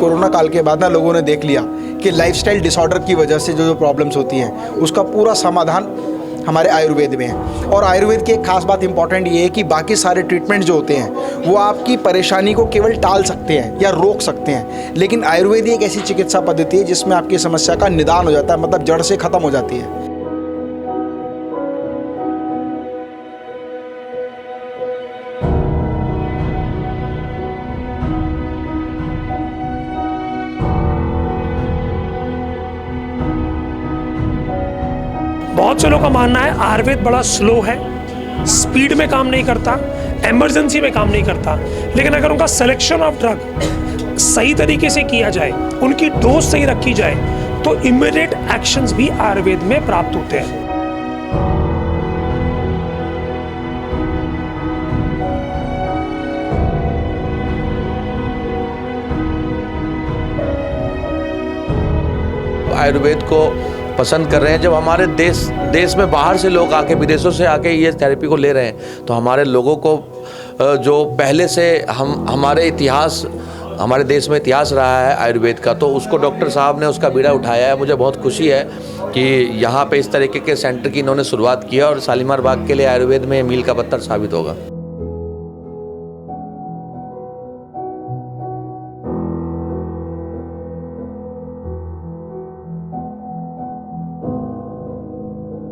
Corona काल के बाद ना लोगों ने देख लिया कि लाइफस्टाइल डिसऑर्डर की वजह से जो प्रॉब्लम्स होती हैं उसका पूरा समाधान हमारे आयुर्वेद में है। और आयुर्वेद की एक खास बात इंपॉर्टेंट ये है कि बाकी सारे ट्रीटमेंट जो होते हैं वो आपकी परेशानी को केवल टाल सकते हैं या रोक सकते हैं, लेकिन आयुर्वेद एक ऐसी चिकित्सा पद्धति है जिसमें आपकी समस्या का निदान हो जाता है, मतलब जड़ से ख़त्म हो जाती है। बहुत से लोगों का मानना है आयुर्वेद बड़ा स्लो है, स्पीड में काम नहीं करता, इमरजेंसी में काम नहीं करता, लेकिन अगर उनका सिलेक्शन ऑफ ड्रग सही तरीके से किया जाए, उनकी डोज सही रखी जाए, तो इमीडिएट एक्शंस भी आयुर्वेद में प्राप्त होते हैं। आयुर्वेद को पसंद कर रहे हैं। जब हमारे देश में बाहर से लोग आके, विदेशों से आके ये थेरेपी को ले रहे हैं, तो हमारे लोगों को जो पहले से हमारे देश में इतिहास रहा है आयुर्वेद का, तो उसको डॉक्टर साहब ने उसका बीड़ा उठाया है। मुझे बहुत खुशी है कि यहाँ पे इस तरीके के सेंटर की इन्होंने शुरुआत की है और शालीमार बाग के लिए आयुर्वेद में मील का पत्थर साबित होगा।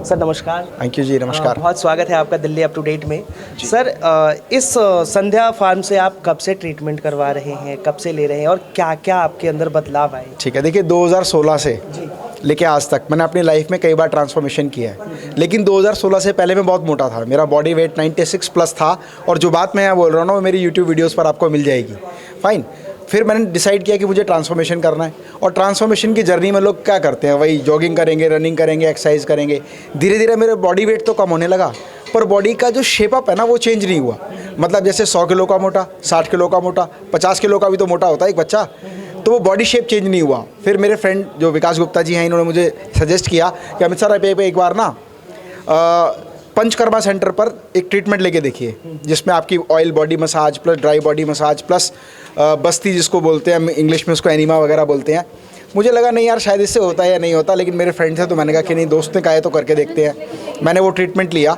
सर नमस्कार। थैंक यू जी, नमस्कार। बहुत स्वागत है आपका दिल्ली अप टू डेट में। सर इस संध्या फार्म से आप कब से ट्रीटमेंट करवा रहे हैं, कब से ले रहे हैं और क्या क्या आपके अंदर बदलाव आए? ठीक है, देखिए 2016 से लेके आज तक मैंने अपनी लाइफ में कई बार ट्रांसफॉर्मेशन किया है, लेकिन 2016 से पहले मैं बहुत मोटा था। मेरा बॉडी वेट 96 प्लस था और जो बात मैं यहाँ बोल रहा हूँ ना वो मेरी यूट्यूब वीडियोज़ पर आपको मिल जाएगी। फाइन। फिर मैंने डिसाइड किया कि मुझे ट्रांसफॉर्मेशन करना है, और ट्रांसफॉर्मेशन की जर्नी में लोग क्या करते हैं, वही जॉगिंग करेंगे, रनिंग करेंगे, एक्सरसाइज करेंगे। धीरे धीरे मेरे बॉडी वेट तो कम होने लगा, पर बॉडी का जो शेपअप है ना वो चेंज नहीं हुआ। मतलब जैसे 100 किलो का मोटा, 60 किलो का मोटा, 50 किलो का भी तो मोटा होता है एक बच्चा, तो वो बॉडी शेप चेंज नहीं हुआ। फिर मेरे फ्रेंड जो विकास गुप्ता जी हैं, इन्होंने मुझे सजेस्ट किया कि अमित सर आप एक बार ना पंचकर्मा सेंटर पर एक ट्रीटमेंट लेके देखिए, जिसमें आपकी oil body massage plus dry body massage plus बस्ती जिसको बोलते हैं, इंग्लिश में उसको एनिमा वगैरह बोलते हैं। मुझे लगा नहीं यार शायद इससे होता है या नहीं होता, लेकिन मेरे फ्रेंड थे तो मैंने कहा कि नहीं, दोस्त ने कहा है तो करके देखते हैं। मैंने वो ट्रीटमेंट लिया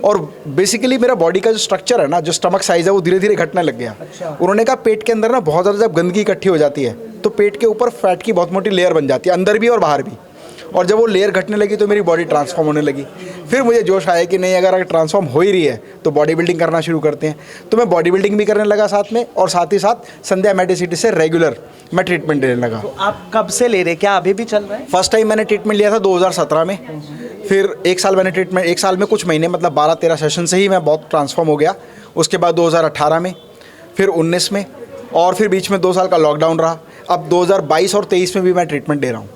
और बेसिकली मेरा बॉडी का जो स्ट्रक्चर है ना, जो स्टमक साइज़ है वो धीरे धीरे घटने लग गया। उन्होंने कहा पेट के अंदर ना बहुत ज़्यादा जब गंदगी इकट्ठी हो जाती है तो पेट के ऊपर फैट की बहुत मोटी लेयर बन जाती है, अंदर भी और बाहर भी। और जब वो लेयर घटने लगी तो मेरी बॉडी ट्रांसफॉर्म होने लगी। फिर मुझे जोश आया कि नहीं, अगर ट्रांसफॉर्म हो ही रही है तो बॉडी बिल्डिंग करना शुरू करते हैं। तो मैं बॉडी बिल्डिंग भी करने लगा साथ में, और साथ ही साथ संध्या मेडिसिटी से रेगुलर मैं ट्रीटमेंट लेने लगा। तो आप कब से ले रहे हैं, क्या अभी भी चल रहा है? फर्स्ट टाइम मैंने ट्रीटमेंट लिया था 2017 में। फिर एक साल मैंने ट्रीटमेंट, एक साल में कुछ महीने, मतलब 12-13 सेशन से ही मैं बहुत ट्रांसफॉर्म हो गया। उसके बाद 2018 में, फिर 19 में, और फिर बीच में 2 साल का लॉकडाउन रहा। अब 2022 और 23 में भी मैं ट्रीटमेंट दे रहा हूँ।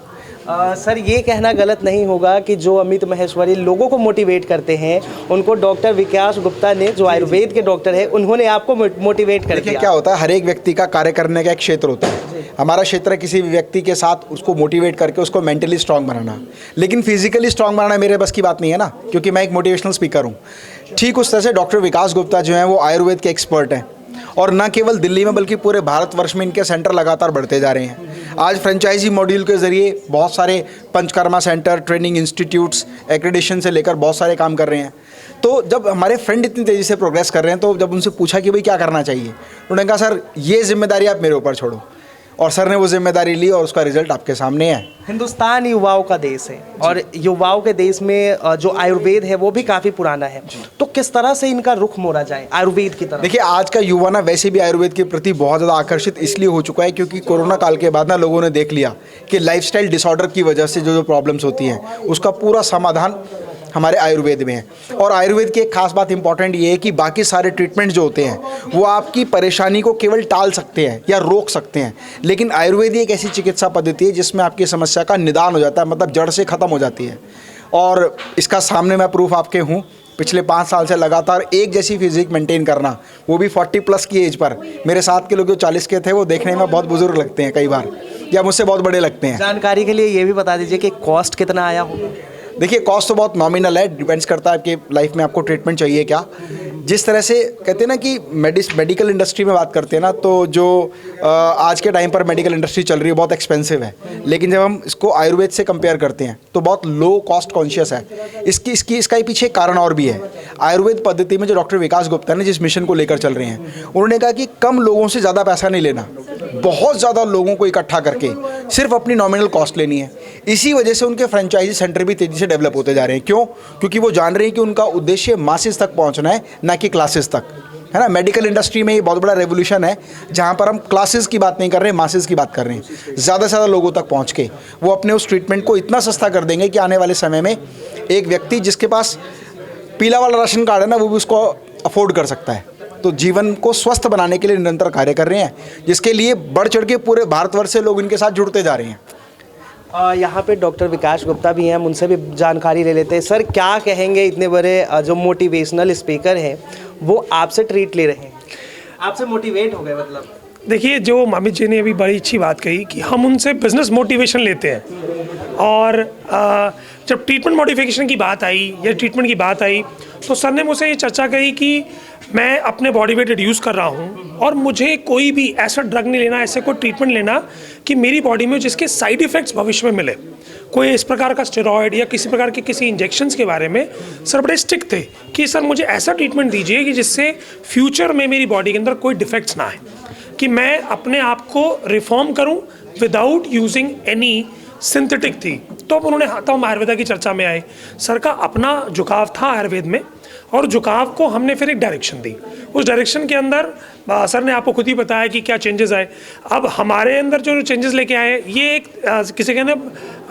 सर ये कहना गलत नहीं होगा कि जो अमित महेश्वरी लोगों को मोटिवेट करते हैं, उनको डॉक्टर विकास गुप्ता ने, जो आयुर्वेद के डॉक्टर हैं, उन्होंने आपको मोटिवेट कर दिया। क्या होता है, हर एक व्यक्ति का कार्य करने का एक क्षेत्र होता है। हमारा क्षेत्र किसी भी व्यक्ति के साथ उसको मोटिवेट करके उसको मेंटली स्ट्रांग बनाना, लेकिन फिजिकली स्ट्रांग बनाना मेरे बस की बात नहीं है ना, क्योंकि मैं एक मोटिवेशनल स्पीकर हूँ। ठीक उस तरह से डॉक्टर विकास गुप्ता जो हैं वो आयुर्वेद के एक्सपर्ट हैं, और न केवल दिल्ली में बल्कि पूरे भारतवर्ष में इनके सेंटर लगातार बढ़ते जा रहे हैं। आज फ्रेंचाइजी मॉड्यूल के ज़रिए बहुत सारे panchakarma centre, training institutes, accreditation से लेकर बहुत सारे काम कर रहे हैं। तो जब हमारे फ्रेंड इतनी तेज़ी से प्रोग्रेस कर रहे हैं, तो जब उनसे पूछा कि भाई क्या करना चाहिए, उन्होंने कहा सर ये जिम्मेदारी आप मेरे ऊपर छोड़ो, और सर ने वो जिम्मेदारी ली और उसका रिजल्ट आपके सामने है। हिंदुस्तान युवाओं का देश है, और युवाओं के देश में जो आयुर्वेद है वो भी काफ़ी पुराना है, तो किस तरह से इनका रुख मोड़ा जाए आयुर्वेद की तरफ? देखिए आज का युवा ना वैसे भी आयुर्वेद के प्रति बहुत ज़्यादा आकर्षित इसलिए हो चुका है क्योंकि कोरोना काल के बाद ना लोगों ने देख लिया कि लाइफस्टाइल डिसऑर्डर की वजह से जो प्रॉब्लम्स होती हैं उसका पूरा समाधान हमारे आयुर्वेद में है। और आयुर्वेद की एक खास बात इंपॉर्टेंट ये है कि बाकी सारे ट्रीटमेंट जो होते हैं वो आपकी परेशानी को केवल टाल सकते हैं या रोक सकते हैं, लेकिन आयुर्वेद एक ऐसी चिकित्सा पद्धति है जिसमें आपकी समस्या का निदान हो जाता है, मतलब जड़ से ख़त्म हो जाती है। और इसका सामने मैं प्रूफ आपके हूँ। पिछले 5 साल से लगातार एक जैसी फिजिक मेंटेन करना, वो भी 40 प्लस की एज पर। मेरे साथ के लोग जो 40 के थे वो देखने में बहुत बुजुर्ग लगते हैं कई बार, या मुझसे बहुत बड़े लगते हैं। जानकारी के लिए ये भी बता दीजिए कि कॉस्ट कितना आया होगा? देखिए कॉस्ट तो बहुत नॉमिनल है, डिपेंड्स करता है आपके लाइफ में आपको ट्रीटमेंट चाहिए क्या। जिस तरह से कहते हैं ना कि मेडिकल इंडस्ट्री में बात करते हैं ना, तो जो आज के टाइम पर मेडिकल इंडस्ट्री चल रही है बहुत एक्सपेंसिव है, लेकिन जब हम इसको आयुर्वेद से कंपेयर करते हैं तो बहुत लो कॉस्ट कॉन्शियस है। इसका ही पीछे कारण और भी है। आयुर्वेद पद्धति में जो डॉक्टर विकास गुप्ता ने जिस मिशन को लेकर चल रहे हैं, उन्होंने कहा कि कम लोगों से ज़्यादा पैसा नहीं लेना, बहुत ज़्यादा लोगों को इकट्ठा करके सिर्फ अपनी नॉमिनल कॉस्ट लेनी है। इसी वजह से उनके फ्रेंचाइजी सेंटर भी तेज़ी से डेवलप होते जा रहे हैं। क्यों? क्योंकि वो जान रहे हैं कि उनका उद्देश्य मासेस तक पहुंचना है, ना कि क्लासेस तक, है ना। मेडिकल इंडस्ट्री में ये बहुत बड़ा रेवोल्यूशन है, जहां पर हम क्लासेस की बात नहीं कर रहे हैं, मासेस की बात कर रहे हैं। ज़्यादा से ज़्यादा लोगों तक पहुंच के वो अपने उस ट्रीटमेंट को इतना सस्ता कर देंगे कि आने वाले समय में एक व्यक्ति जिसके पास पीला वाला राशन कार्ड है ना, वो भी उसको अफोर्ड कर सकता है। तो जीवन को स्वस्थ बनाने के लिए निरंतर कार्य कर रहे हैं, जिसके लिए बढ़ चढ़ के पूरे भारतवर्ष से लोग इनके साथ जुड़ते जा रहे हैं। यहाँ पे डॉक्टर विकास गुप्ता भी हैं, हम उनसे भी जानकारी ले लेते हैं। सर, क्या कहेंगे, इतने बड़े जो मोटिवेशनल स्पीकर हैं वो आपसे ट्रीट ले रहे हैं, आपसे मोटिवेट हो गए? मतलब देखिए, जो मामित जी ने अभी बड़ी अच्छी बात कही कि हम उनसे बिजनेस मोटिवेशन लेते हैं, और जब ट्रीटमेंट मोटिवेशन की बात आई या ट्रीटमेंट की बात आई तो सर ने मुझसे ये चर्चा कही कि मैं अपने बॉडी वेट रिड्यूस कर रहा हूँ और मुझे कोई भी ऐसा ड्रग नहीं लेना, ऐसे कोई ट्रीटमेंट लेना कि मेरी बॉडी में जिसके साइड इफ़ेक्ट्स भविष्य में मिले। कोई इस प्रकार का स्टेरॉयड या किसी प्रकार के किसी इंजेक्शंस के बारे में सर बड़े स्ट्रिक्ट थे कि सर मुझे ऐसा ट्रीटमेंट दीजिए कि जिससे फ्यूचर में मेरी बॉडी के अंदर कोई डिफेक्ट्स ना आए, कि मैं अपने आप को रिफॉर्म करूँ विदाउट यूजिंग एनी सिंथेटिक थी। तो अब उन्होंने तब हम आयुर्वेदा की चर्चा में आए। सर का अपना झुकाव था आयुर्वेद में, और झुकाव को हमने फिर एक डायरेक्शन दी। उस डायरेक्शन के अंदर सर ने आपको खुद ही बताया कि क्या चेंजेस आए। अब हमारे अंदर जो चेंजेस लेके आए, ये एक किसी कहने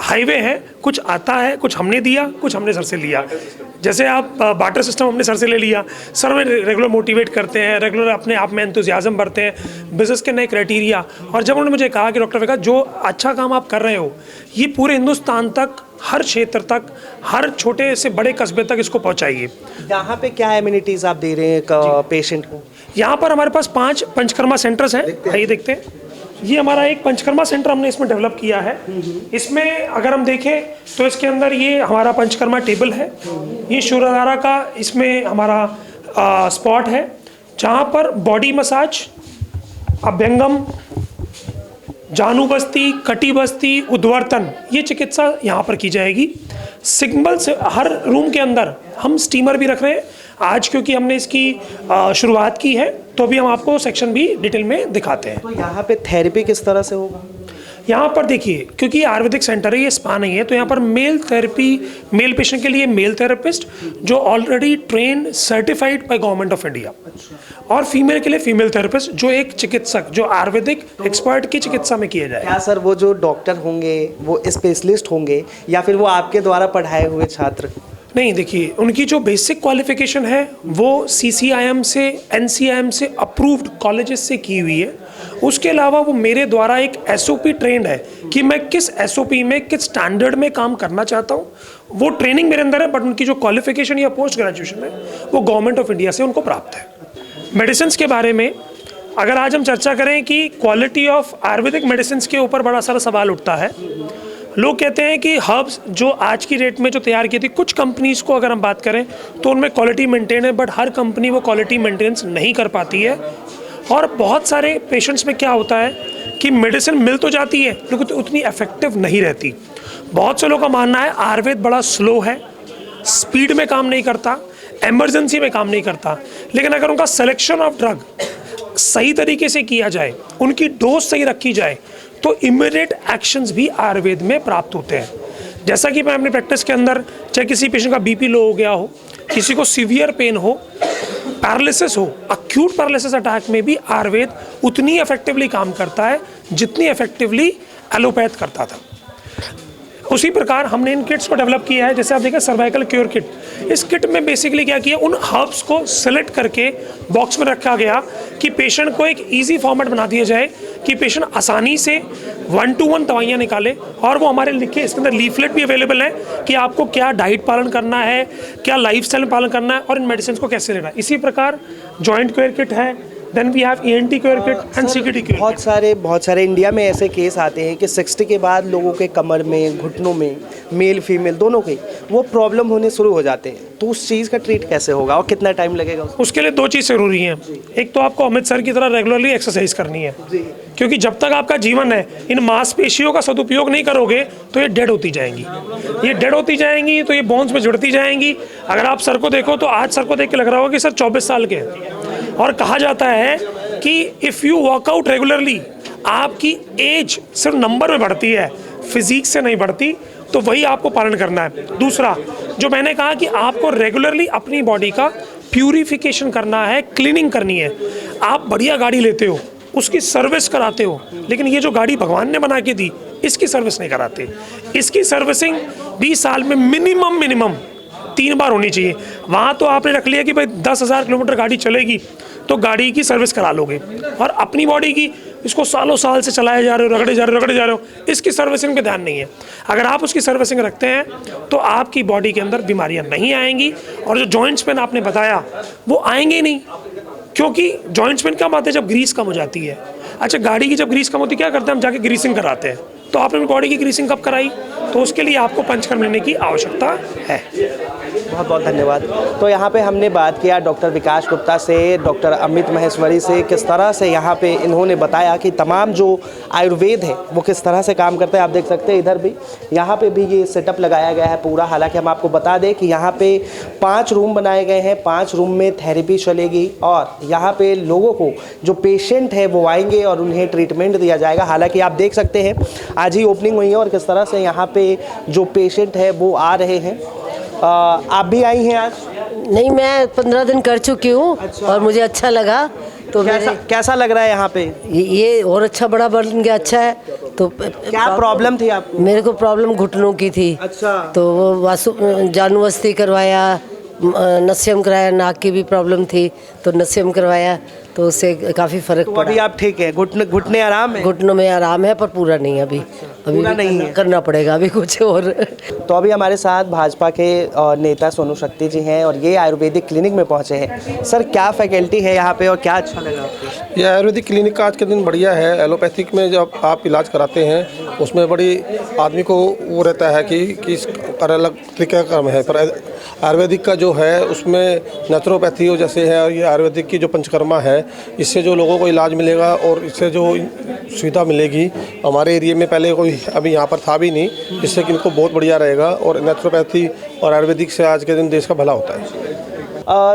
हाईवे है, कुछ आता है, कुछ हमने दिया, कुछ हमने सर से लिया। जैसे आप बार्टर सिस्टम हमने सर से ले लिया, सर में रेगुलर मोटिवेट करते हैं, रेगुलर अपने आप में एंथुजियाज्म भरते हैं, बिजनेस के नए क्राइटेरिया। और जब उन्होंने मुझे कहा कि डॉक्टर विकास, जो अच्छा काम आप कर रहे हो ये पूरे हिंदुस्तान तक, हर क्षेत्र तक, हर छोटे से बड़े कस्बे तक इसको पहुंचाइए। यहाँ पे क्या एमिनिटीज़ आप दे रहे हैं पेशेंट को? यहाँ पर हमारे पास 5 पंचकर्मा सेंटर्स हैं। आइए देखते हैं। ये हमारा एक पंचकर्मा सेंटर हमने इसमें डेवलप किया है। इसमें अगर हम देखें तो इसके अंदर ये हमारा पंचकर्मा टेबल है, ये शूराधारा का इसमें हमारा स्पॉट है, जहाँ पर बॉडी मसाज, अभ्यंगम, जानू बस्ती, कटी बस्ती, उद्वर्तन, ये चिकित्सा यहाँ पर की जाएगी। सिंगल से हर रूम के अंदर हम स्टीमर भी रख रहे हैं आज, क्योंकि हमने इसकी शुरुआत की है, तो अभी हम आपको सेक्शन भी डिटेल में दिखाते हैं। तो यहाँ पे थेरेपी किस तरह से होगा? यहाँ पर देखिए, क्योंकि ये आयुर्वेदिक सेंटर है, ये स्पा नहीं है, तो यहाँ पर मेल थेरेपी, मेल पेशेंट के लिए मेल थेरेपिस्ट जो already train certified by government of India, और फीमेल के लिए फीमेल थेरेपिस्ट जो एक चिकित्सक जो आयुर्वेदिक एक्सपर्ट की चिकित्सा में किया जाए। क्या सर वो जो डॉक्टर होंगे वो स्पेशलिस्ट होंगे या फिर वो आपके द्वारा पढ़ाए हुए छात्र? नहीं, देखिए, उनकी जो बेसिक क्वालिफिकेशन है वो CCIM से, NCIM से अप्रूव्ड कॉलेजेस से की हुई है। उसके अलावा वो मेरे द्वारा एक SOP ट्रेंड है कि मैं किस SOP में, किस स्टैंडर्ड में काम करना चाहता हूँ, वो ट्रेनिंग मेरे अंदर है। बट उनकी जो क्वालिफिकेशन या पोस्ट ग्रेजुएशन है वो गवर्नमेंट ऑफ इंडिया से उनको प्राप्त है। मेडिसिन के बारे में अगर आज हम चर्चा करें कि क्वालिटी ऑफ आयुर्वेदिक मेडिसिन के ऊपर बड़ा सारा सवाल उठता है। लोग कहते हैं कि हर्ब्स जो आज की रेट में जो तैयार की थी, कुछ कंपनीज़ को अगर हम बात करें तो उनमें क्वालिटी मेंटेन है, बट हर कंपनी वो क्वालिटी मेंटेनेंस नहीं कर पाती है। और बहुत सारे पेशेंट्स में क्या होता है कि मेडिसिन मिल तो जाती है लेकिन तो उतनी इफेक्टिव नहीं रहती। बहुत से लोगों का मानना है आयुर्वेद बड़ा स्लो है, स्पीड में काम नहीं करता, एमरजेंसी में काम नहीं करता। लेकिन अगर उनका सिलेक्शन ऑफ ड्रग सही तरीके से किया जाए, उनकी डोज सही रखी जाए, तो इमीडिएट एक्शंस भी आयुर्वेद में प्राप्त होते हैं। जैसा कि मैं अपनी प्रैक्टिस के अंदर, चाहे किसी पेशेंट का BP लो हो गया हो, किसी को सीवियर पेन हो, पैरालिसिस हो, अक्यूट पैरालिसिस अटैक में भी आयुर्वेद उतनी इफेक्टिवली काम करता है जितनी इफेक्टिवली एलोपैथ करता था। उसी प्रकार हमने इन किट्स को डेवलप किया है। जैसे आप देखें सर्वाइकल क्योर किट, इस किट में बेसिकली क्या किया, उन हर्ब्स को सेलेक्ट करके बॉक्स में रखा गया कि पेशेंट को एक इजी फॉर्मेट बना दिया जाए कि पेशेंट आसानी से 1-to-1 दवाइयाँ निकाले। और वो हमारे लिखे, इसके अंदर लीफलेट भी अवेलेबल है कि आपको क्या डाइट पालन करना है, क्या लाइफस्टाइल पालन करना है और इन मेडिसिन को कैसे लेना है। इसी प्रकार जॉइंट केयर किट है, then we have ENT care kit and CKD care. बहुत सारे इंडिया में ऐसे केस आते हैं कि 60 के बाद लोगों के कमर में, घुटनों में, मेल फीमेल दोनों के वो प्रॉब्लम होने शुरू हो जाते हैं। तो उस चीज़ का ट्रीट कैसे होगा और कितना टाइम लगेगा उसके लिए 2 चीज़ ज़रूरी हैं। एक तो आपको अमित सर की तरह रेगुलरली एक्सरसाइज करनी है, क्योंकि जब तक आपका जीवन है इन मांसपेशियों का सदुपयोग नहीं करोगे तो ये डेड होती जाएंगी। ये डेड होती जाएंगी तो ये बोन्स में जुड़ती जाएंगी। अगर आप सर को देखो तो आज सर को देख के लग रहा होगा कि सर 24 साल के हैं। और कहा जाता है कि इफ़ यू वर्कआउट रेगुलरली, आपकी एज सिर्फ नंबर में बढ़ती है, फिजिक्स से नहीं बढ़ती। तो वही आपको पालन करना है। दूसरा जो मैंने कहा कि आपको रेगुलरली अपनी बॉडी का प्यूरिफिकेशन करना है, क्लीनिंग करनी है। आप बढ़िया गाड़ी लेते हो, उसकी सर्विस कराते हो, लेकिन ये जो गाड़ी भगवान ने बना के दी इसकी सर्विस नहीं कराते। इसकी सर्विसिंग 20 साल में मिनिमम 3 बार होनी चाहिए। वहाँ तो आपने रख लिया कि भाई 10,000 किलोमीटर गाड़ी चलेगी तो गाड़ी की सर्विस करा लोगे, और अपनी बॉडी की इसको सालों साल से चलाए जा रहे हो, रगड़े जा रहे हो, इसकी सर्विसिंग पे ध्यान नहीं है। अगर आप उसकी सर्विसिंग रखते हैं तो आपकी बॉडी के अंदर बीमारियां नहीं आएंगी, और जो जॉइंट्स पेन आपने बताया वो आएंगे ही नहीं, क्योंकि जॉइंट्स पेन कब आते हैं? जब ग्रीस कम हो जाती है। अच्छा, गाड़ी की जब ग्रीस कम होती है क्या करते हैं हम? जाके ग्रीसिंग कराते हैं। तो आपने अपनी बॉडी की ग्रीसिंग कब कराई? तो उसके लिए आपको पंचकर्म लेने की आवश्यकता है। बहुत बहुत धन्यवाद। तो यहाँ पे हमने बात किया डॉक्टर विकास गुप्ता से, डॉक्टर अमित महेश्वरी से, किस तरह से यहाँ पे इन्होंने बताया कि तमाम जो आयुर्वेद है वो किस तरह से काम करता है। आप देख सकते हैं इधर भी, यहाँ पे भी ये सेटअप लगाया गया है पूरा। हालांकि हम आपको बता दें कि यहाँ पे 5 रूम बनाए गए हैं, 5 रूम में थेरेपी चलेगी, और यहाँ पे लोगों को जो पेशेंट है वो आएंगे और उन्हें ट्रीटमेंट दिया जाएगा। हालाँकि आप देख सकते हैं आज ही ओपनिंग हुई है और किस तरह से यहाँ पे जो पेशेंट है वो आ रहे हैं। आप भी आई हैं आज? नहीं, मैं 15 दिन कर चुकी हूँ। अच्छा। और मुझे अच्छा लगा। तो कैसा लग रहा है यहाँ पे? ये और अच्छा बड़ा बन गया, अच्छा है। तो क्या प्रॉब्लम थी आपको? मेरे को प्रॉब्लम घुटनों की थी। अच्छा। तो वो जानुवस्ती करवाया, नस्यम कराया, नाक की भी प्रॉब्लम थी तो नस्यम करवाया, तो उससे काफ़ी फर्क तो पड़ा। अभी आप ठीक है? घुटने आराम है? घुटनों में आराम है पर पूरा नहीं है अभी। पूरा नहीं है, करना पड़ेगा अभी कुछ और। तो अभी हमारे साथ भाजपा के नेता सोनू शक्ति जी हैं और ये आयुर्वेदिक क्लिनिक में पहुंचे हैं। सर, क्या फैकल्टी है यहाँ पे और क्या अच्छा लगा आपको? ये आयुर्वेदिक क्लिनिक का आज के दिन बढ़िया है। एलोपैथिक में जब आप इलाज कराते हैं उसमें बड़ी आदमी को वो रहता है कि किस अलग तरीके का काम है, पर आयुर्वेदिक का जो है उसमें नेचुरोपैथी हो जैसे है, और ये आयुर्वेदिक की जो पंचकर्मा है इससे जो लोगों को इलाज मिलेगा और इससे जो सुविधा मिलेगी। हमारे एरिया में पहले कोई अभी यहाँ पर था भी नहीं, जिससे कि इनको बहुत बढ़िया रहेगा। और नेचुरोपैथी और आयुर्वेदिक से आज के दिन देश का भला होता है।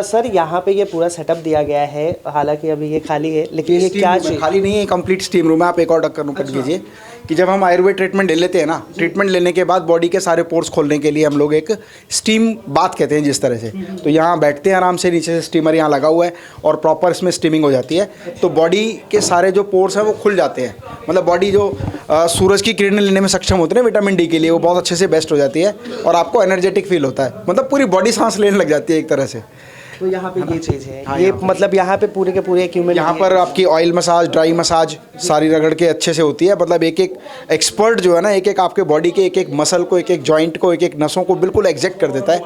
सर, यहाँ पे ये पूरा सेटअप दिया गया है, हालांकि अभी ये खाली है, लेकिन ये क्या चीज़? खाली नहीं है, कंप्लीट स्टीम रूम है। आप एक और ढक्कन कर कीजिए कि जब हम आयुर्वेद ट्रीटमेंट ले लेते हैं ना, ट्रीटमेंट लेने के बाद बॉडी के सारे पोर्स खोलने के लिए हम लोग एक स्टीम बाथ कहते हैं जिस तरह से, तो यहाँ बैठते हैं आराम से, नीचे से स्टीमर यहाँ लगा हुआ है और प्रॉपर इसमें स्टीमिंग हो जाती है। तो बॉडी के सारे जो पोर्स हैं वो खुल जाते हैं। मतलब बॉडी जो सूरज की किरणें लेने में सक्षम होते हैं विटामिन डी के लिए, वो बहुत अच्छे से बेस्ट हो जाती है और आपको एनर्जेटिक फील होता है। मतलब पूरी बॉडी सांस लेने लग जाती है एक तरह से। तो यहाँ पे ये चीज़ है। हाँ, ये मतलब यहाँ पे पूरे के पूरे इक्विपमेंट, यहाँ पर आपकी ऑयल मसाज, ड्राई मसाज सारी रगड़ के अच्छे से होती है। मतलब एक एक एक्सपर्ट जो है ना, एक एक आपके बॉडी के एक एक मसल को, एक एक जॉइंट को, एक एक नसों को बिल्कुल एग्जैक्ट कर देता है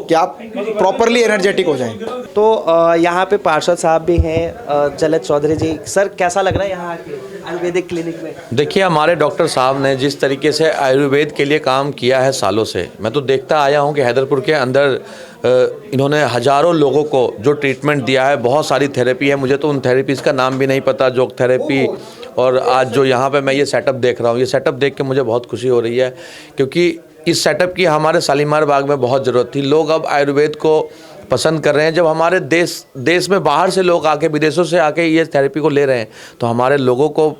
कि आप प्रॉपरली एनर्जेटिक हो जाएं। तो यहाँ पे पार्षद साहब भी हैं, जलद चौधरी जी। सर, कैसा लग रहा है यहाँ आके आयुर्वेदिक क्लिनिक में? देखिए, हमारे डॉक्टर साहब ने जिस तरीके से आयुर्वेद के लिए काम किया है सालों से, मैं तो देखता आया हूँ कि हैदरपुर के अंदर इन्होंने हज़ारों लोगों को जो ट्रीटमेंट दिया है। बहुत सारी थेरेपी है, मुझे तो उन थेरेपीज़ का नाम भी नहीं पता, जोग थेरेपी। और आज जो यहाँ पे मैं ये सेटअप देख रहा हूँ, ये सेटअप देख के मुझे बहुत खुशी हो रही है, क्योंकि इस सेटअप की हमारे शालीमार बाग में बहुत ज़रूरत थी। लोग अब आयुर्वेद को पसंद कर रहे हैं। जब हमारे देश में बाहर से लोग आके, विदेशों से आके ये थेरेपी को ले रहे हैं, तो हमारे लोगों को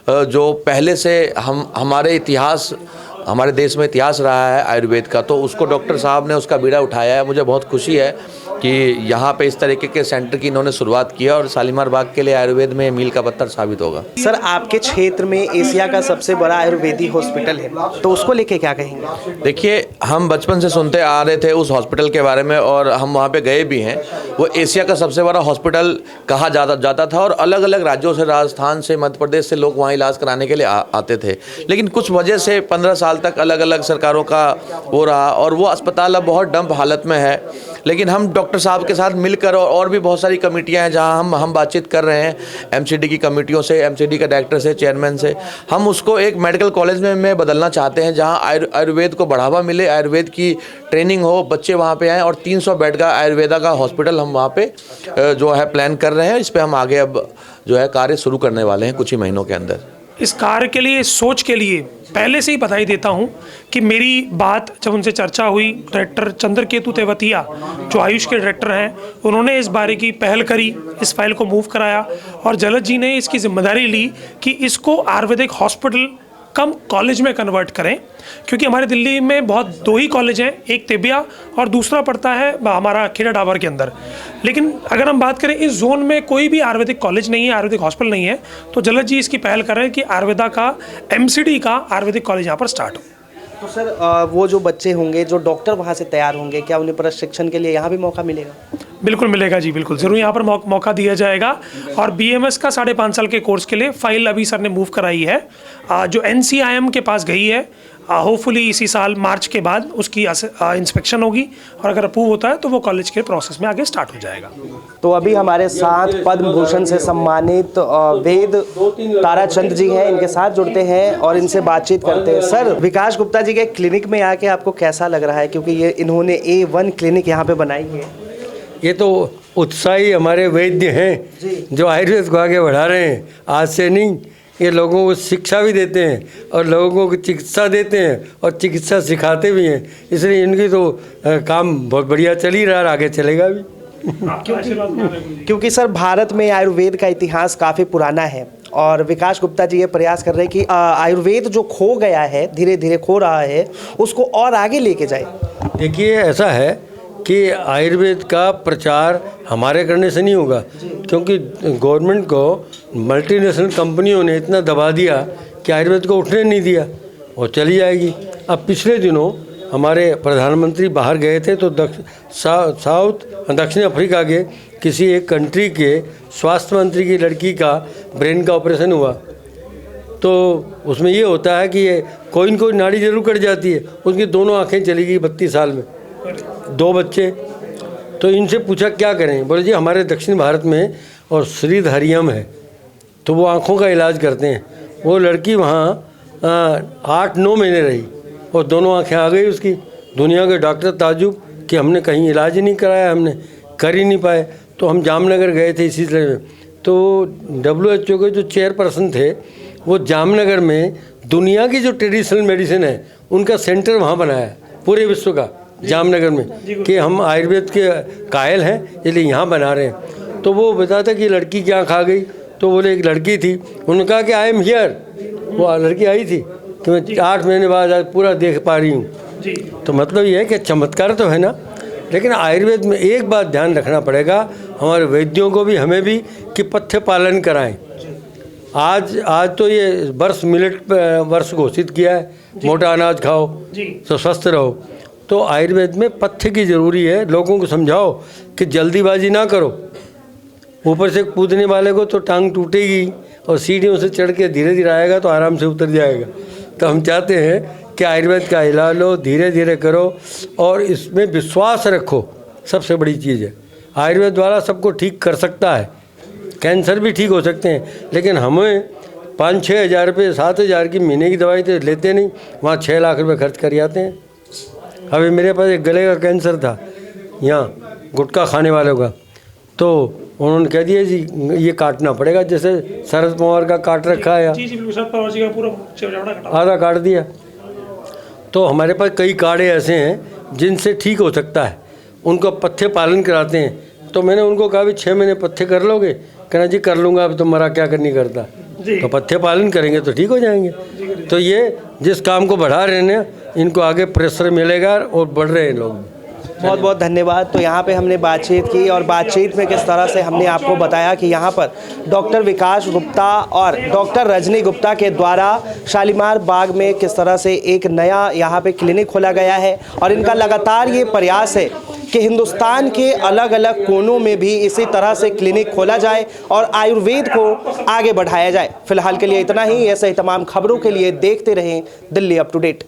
जो पहले से हमारे देश में इतिहास रहा है आयुर्वेद का, तो उसको डॉक्टर साहब ने उसका बीड़ा उठाया है। मुझे बहुत खुशी है कि यहाँ पे इस तरीके के सेंटर की इन्होंने शुरुआत की है और शालीमार बाग के लिए आयुर्वेद में मील का पत्थर साबित होगा। सर, आपके क्षेत्र में एशिया का सबसे बड़ा आयुर्वेदिक हॉस्पिटल है, तो उसको लेके क्या कहेंगे? देखिए, हम बचपन से सुनते आ रहे थे उस हॉस्पिटल के बारे में और हम वहाँ पे गए भी हैं। वो एशिया का सबसे बड़ा हॉस्पिटल कहा जाता था और अलग अलग राज्यों से, राजस्थान से, मध्य प्रदेश से लोग वहाँ इलाज कराने के लिए आते थे। लेकिन कुछ वजह से 15 साल तक अलग अलग सरकारों का वो रहा और वो अस्पताल अब बहुत डंप हालत में है। लेकिन हम डॉक्टर साहब के साथ मिलकर और भी बहुत सारी कमेटियाँ हैं जहाँ हम बातचीत कर रहे हैं एमसीडी की कमेटियों से, एमसीडी के डायरेक्टर से, चेयरमैन से। हम उसको एक मेडिकल कॉलेज में बदलना चाहते हैं जहाँ आयुर्वेद को बढ़ावा मिले, आयुर्वेद की ट्रेनिंग हो, बच्चे वहाँ पे आएँ और 300 बेड का आयुर्वेदा का हॉस्पिटल हम वहाँ पे जो है प्लान कर रहे हैं। इस पे हम आगे अब जो है कार्य शुरू करने वाले हैं कुछ ही महीनों के अंदर। इस कार्य के लिए, सोच के लिए पहले से ही बधाई देता हूं कि मेरी बात जब उनसे चर्चा हुई, डायरेक्टर चंद्रकेतु तेवतिया जो आयुष के डायरेक्टर हैं, उन्होंने इस बारे की पहल करी, इस फाइल को मूव कराया और जलज जी ने इसकी जिम्मेदारी ली कि इसको आयुर्वेदिक हॉस्पिटल कम कॉलेज में कन्वर्ट करें। क्योंकि हमारे दिल्ली में बहुत 2 ही कॉलेज हैं, एक तिबिया और दूसरा पड़ता है हमारा खेड़ा डाबर के अंदर। लेकिन अगर हम बात करें इस जोन में कोई भी आयुर्वेदिक कॉलेज नहीं है, आयुर्वेदिक हॉस्पिटल नहीं है, तो जलज जी इसकी पहल कर रहे हैं कि आयुर्वेदा का एमसीडी का आयुर्वेदिक कॉलेज यहाँ पर स्टार्ट हो। तो सर वो जो बच्चे होंगे, जो डॉक्टर वहाँ से तैयार होंगे, क्या उन्हें प्रशिक्षण के लिए यहाँ भी मौका मिलेगा? बिल्कुल मिलेगा जी, बिल्कुल ज़रूर यहाँ पर मौका दिया जाएगा। और बीएमएस का 5.5 साल के कोर्स के लिए फाइल अभी सर ने मूव कराई है, जो NCIM के पास गई है। होपफुली इसी साल मार्च के बाद उसकी इंस्पेक्शन होगी और अगर अप्रूव होता है तो वो कॉलेज के प्रोसेस में आगे स्टार्ट हो जाएगा। तो अभी हमारे साथ पद्म भूषण से सम्मानित वेद ताराचंद जी हैं, इनके साथ जुड़ते हैं और इनसे बातचीत करते हैं। सर, विकास गुप्ता जी के क्लिनिक में आके आपको कैसा लग रहा है? क्योंकि ये इन्होंने A1 क्लिनिक यहाँ पे बनाई है। ये तो उत्साही हमारे वैद्य हैं जो आयुर्वेद को आगे बढ़ा रहे हैं। आज से नहीं, ये लोगों को शिक्षा भी देते हैं और लोगों को चिकित्सा देते हैं और चिकित्सा सिखाते भी हैं। इसलिए इनकी तो काम बहुत बढ़िया चल ही रहा है, आगे चलेगा भी। क्योंकि सर भारत में आयुर्वेद का इतिहास काफ़ी पुराना है और विकास गुप्ता जी ये प्रयास कर रहे हैं कि आयुर्वेद जो खो गया है, धीरे धीरे खो रहा है, उसको और आगे लेके जाए। देखिए, ऐसा है कि आयुर्वेद का प्रचार हमारे करने से नहीं होगा, क्योंकि गवर्नमेंट को मल्टीनेशनल कंपनियों ने इतना दबा दिया कि आयुर्वेद को उठने नहीं दिया, वो चली जाएगी। अब पिछले दिनों हमारे प्रधानमंत्री बाहर गए थे तो दक्षिण अफ्रीका के किसी एक कंट्री के स्वास्थ्य मंत्री की लड़की का ब्रेन का ऑपरेशन हुआ। तो उसमें ये होता है कि ये कोई न कोई नाड़ी जरूर कट जाती है। उसकी दोनों आँखें चली गई 32 साल में, 2 बच्चे। तो इनसे पूछा क्या करें, बोले जी हमारे दक्षिण भारत में और श्रीधरियम है तो वो आँखों का इलाज करते हैं। वो लड़की वहाँ 8-9 महीने रही और दोनों आँखें आ गई उसकी। दुनिया के डॉक्टर ताजुब कि हमने कहीं इलाज ही नहीं कराया, हमने कर ही नहीं पाए। तो हम जामनगर गए थे इसी तरह में, तो WHO के जो चेयरपर्सन थे वो जामनगर में दुनिया की जो ट्रेडिशनल मेडिसिन है उनका सेंटर वहाँ बनाया पूरे विश्व का, जामनगर में, कि हम आयुर्वेद के कायल हैं इसलिए यहाँ बना रहे हैं। तो वो बताता कि लड़की क्या खा गई, तो बोले एक लड़की थी, उन्होंने कहा कि आई एम हियर। वो लड़की आई थी कि मैं 8 महीने बाद आज पूरा देख पा रही हूँ। तो मतलब ये है कि चमत्कार तो है ना, लेकिन आयुर्वेद में एक बात ध्यान रखना पड़ेगा हमारे वैद्यों को भी, हमें भी, कि पथ्य पालन कराएं। आज तो ये वर्ष मिलेट वर्ष घोषित किया है, मोटा अनाज खाओ तो स्वस्थ रहो। तो आयुर्वेद में पथ्य की ज़रूरी है। लोगों को समझाओ कि जल्दीबाजी ना करो, ऊपर से कूदने वाले को तो टांग टूटेगी और सीढ़ियों से चढ़ के धीरे धीरे आएगा तो आराम से उतर जाएगा। तो हम चाहते हैं कि आयुर्वेद का इलाज लो, धीरे धीरे करो और इसमें विश्वास रखो, सबसे बड़ी चीज़ है। आयुर्वेद द्वारा सबको ठीक कर सकता है, कैंसर भी ठीक हो सकते हैं, लेकिन हमें 5-6 हज़ार रुपये, 7 हज़ार की महीने की दवाई तो लेते नहीं, वहाँ 6 लाख रुपये खर्च कर जाते हैं। अभी मेरे पास एक गले का कैंसर था यहाँ गुटखा खाने वालों का, तो उन्होंने कह दिया जी ये काटना पड़ेगा, जैसे शरद पवार का काट रखा है, आधा काट दिया। तो हमारे पास कई कार्ड ऐसे हैं जिनसे ठीक हो सकता है, उनको पथ्य पालन कराते हैं। तो मैंने उनको कहा भी 6 महीने पथ्य कर लोगे? कहना जी कर लूँगा, अब तो मरा क्या करनी करता। तो पथ्य पालन करेंगे तो ठीक हो जाएंगे। तो ये जिस काम को बढ़ा रहे हैं इनको आगे प्रेशर मिलेगा और बढ़ रहे हैं लोग। बहुत बहुत धन्यवाद। तो यहाँ पे हमने बातचीत की और बातचीत में किस तरह से हमने आपको बताया कि यहाँ पर डॉक्टर विकास गुप्ता और डॉक्टर रजनी गुप्ता के द्वारा शालीमार बाग में किस तरह से एक नया यहाँ पे क्लिनिक खोला गया है और इनका लगातार ये प्रयास है कि हिंदुस्तान के अलग अलग कोनों में भी इसी तरह से क्लिनिक खोला जाए और आयुर्वेद को आगे बढ़ाया जाए। फिलहाल के लिए इतना ही। ऐसे ही तमाम खबरों के लिए देखते रहें दिल्ली अप टू डेट।